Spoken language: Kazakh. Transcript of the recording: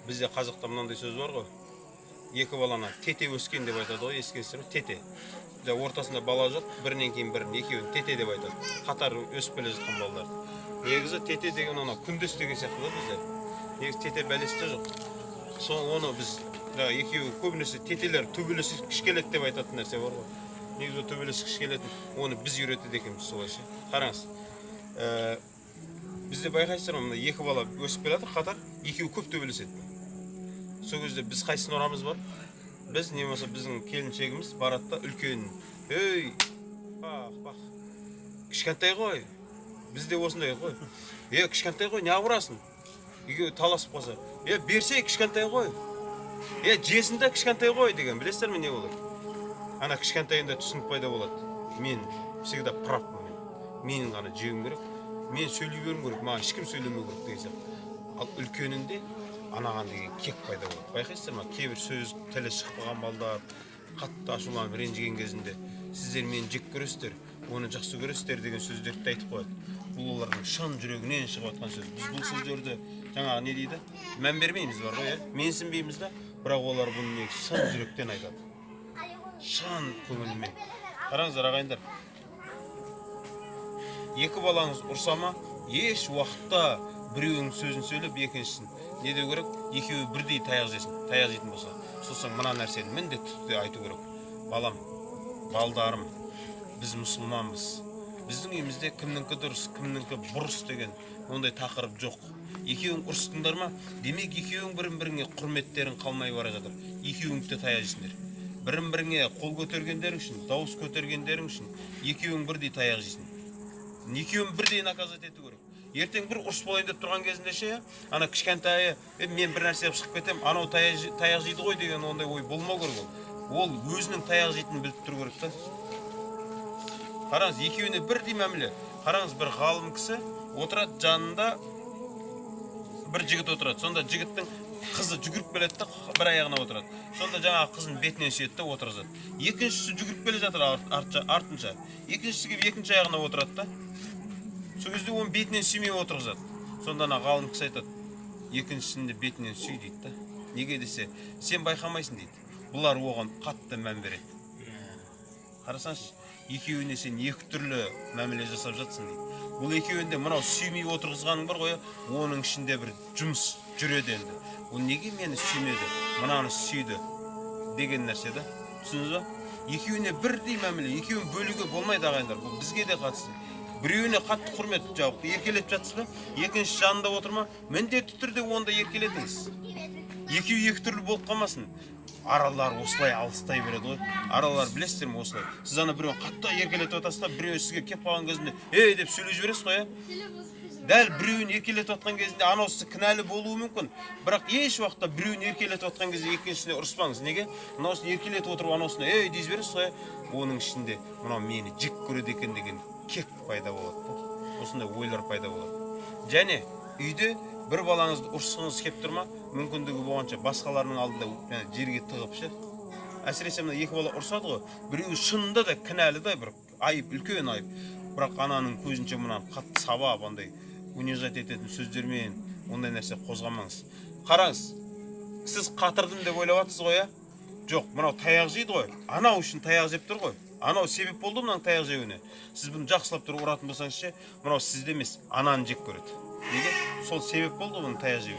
Бізде қазақта мынандай сөз бар ғой. Екі баланы тете өскен деп айтады ғой, ескенсіздер ме? Тете. Ортасында бала жоқ, бірінен кейін бірін, екеуін тете деп айтады. Қатар өсіп келе жатқан балалар. Негізі тете деген оны күндес деген сияқты да бізде. Негізі тете бәлесі де жоқ. Оны біз екеуі көбінесе тетелер төбелескіш келеді деп айтатын нәрсе бар ғой. Негізі төбелескіш келетін, оны біз үйретеді екенбіз солайша. Қараңыз. Бізде байқайсыздар ма, екі бала өсіп келеді, қатар екеуі көп төбелеседі. Сол кезде біз қайсысын ұрамыз бар? Біз не болса біздің келіншегіміз барады да үлкен, "Ей, бақ, кішкентай ғой." Бізде осындай ғой. Кішкентай ғой, не ұрасың? Екеуі таласып қалса, "Берсе кішкентай ғой." Жесін де кішкентай ғой деген, білесіздер ме не болады? Ана кішкентайында түсінік пайда болады. Мен всегда правмын. Менің ғана жегім керек. Мен сөйлей беруім керек, маған ешкім сөйлемеу керек деген сияқты. Ал үлкенінде анаған деген кек пайда болады. Байқайсыздар ма? Кейбір сөз тілі шықпаған балдар қатты ашуланып ренжіген кезінде сіздер мені жек көресіздер, оны жақсы көресіздер деген сөздерді айтып қояды. Бұл олардың шын жүрегінен шығып жатқан сөз. Біз бұл сөздерді жаңағы не дейді? Мән бермейміз бар ғой, менсінбейміз да, бірақ олар бұны шын жүректен айтады. Шын көңілмен. Қараңыздар ағайындар. Екі балаңыз ұрса ма, еш уақытта біреуінің сөзін сөйлеп, екіншісін не деу керек? Екеуі бірдей таяқ жесін. Таяқ жейтін болса, сосын мына нәрсені міндетті түрде айту керек. Балам, балдарым, біз мұсылманбыз. Біздің үйімізде кімніңкі дұрыс, кімніңкі бұрыс деген ондай тақырып жоқ. Екеуің ұрыстыңдар ма? Демек екеуің бірін-біріңе құрметтерін қалмай бара жатыр. Екеуің де таяқ жейсіңдер. Бірін-біріңе қол көтергендерің үшін, дауыс көтергендерің үшін екеуің бірдей таяқ жейсің. Екеуін бірдей наказать ету керек. Ертең бір ұрыс болайын деп тұрған кезінде ше, ана кішкентайы, мен бір нәрсе шығып кетем, анау таяқ жейді ғой деген ондай ой болмау керек ол. Ол өзінің таяқ жейтінін біліп тұру керек та. Қараңыз, екеуіне бірдей мәміле. Қараңыз, бір ғалым кісі отырады, жанында бір жігіт отырады. Сонда жігіттің қызы жүгіріп келеді да, бір аяғына отырады. Сонда жаңағы қызын бетінен сүйеді да отырғызады. Екіншісі жүгіріп келе жатыр артынша. Екіншісі келіп екінші аяғына отырады да. Сол кезде оның бетінен сүймей отырғызады. Сонда ана ғалым кісі айтады, екіншісін де бетінен сүй дейді да. Неге десе, сен байқамайсың дейді. Бұлар оған қатты мән береді. Қарасаңшы, екеуіне сен екі түрлі мәміле жасап жатсың дейді. Бұл екеуінде мынау сүймей отырғызғаның бар ғой, оның ішінде бір жұмыс жүреді енді. Ол неге мені сүймеді, мынаны сүйді деген нәрсе да. Түсіндіңіз ба? Екеуіне бірдей мәміле, екеуін бөлуге болмайды ағайындар. Бұл бізге де қатысты. Біреуіне қатты құрмет жауып еркелетіп жатсыз ба? Екінші жанында отырма, міндетті түрде онда еркелетіңіз. Екеуі екі түрлі болып қалмасын. Аралар осылай алыстай береді ғой. Аралар білесіздер ме осылай? Сіз ана біреуін қатты еркелетіп отырсыз да, біреуі сізге кеп қалған кезінде, деп сөйлей жібересіз ғой, Дәл біреуін еркелетіп отқан кезінде анаусы кінәлі болуы мүмкін. Бірақ еш уақытта біреуін еркелетіп отқан кезде екіншісіне ұрыспаңыз. Неге? Мынаусын еркелетіп отырып анаусына дей жібересіз ғой. Оның ішінде мынау мені жек көреді екен деген кек пайда болады. Осындай ойлар пайда болады. Және үйде бір балаңызды ұрысқыңыз кеп тұрма, мүмкіндігі болғанша басқаларының алдында жерге тығып ше. Әсіресе мына екі бала ұрсады ғой, біреуі шынында да кінәлі да бір айып, үлкен айып. Бірақ ананың көзінше мынаны қатты сабап, андай унижать ететін сөздермен ондай нәрсе қозғамаңыз. Қараңыз, сіз қатырдым деп ойлап жатсыз ғой, Жоқ, мынау таяқ жейді ғой. Анау үшін таяқ жеп тұр ғой. Анау себеп болды мынаның таяқ жеуіне. Сіз бұны жақсылап тұрып ұратын болсаңыз ше, мынау сізді емес, ананы жек көреді. Неге? Сол себеп болды бұның таяқ жеуіне.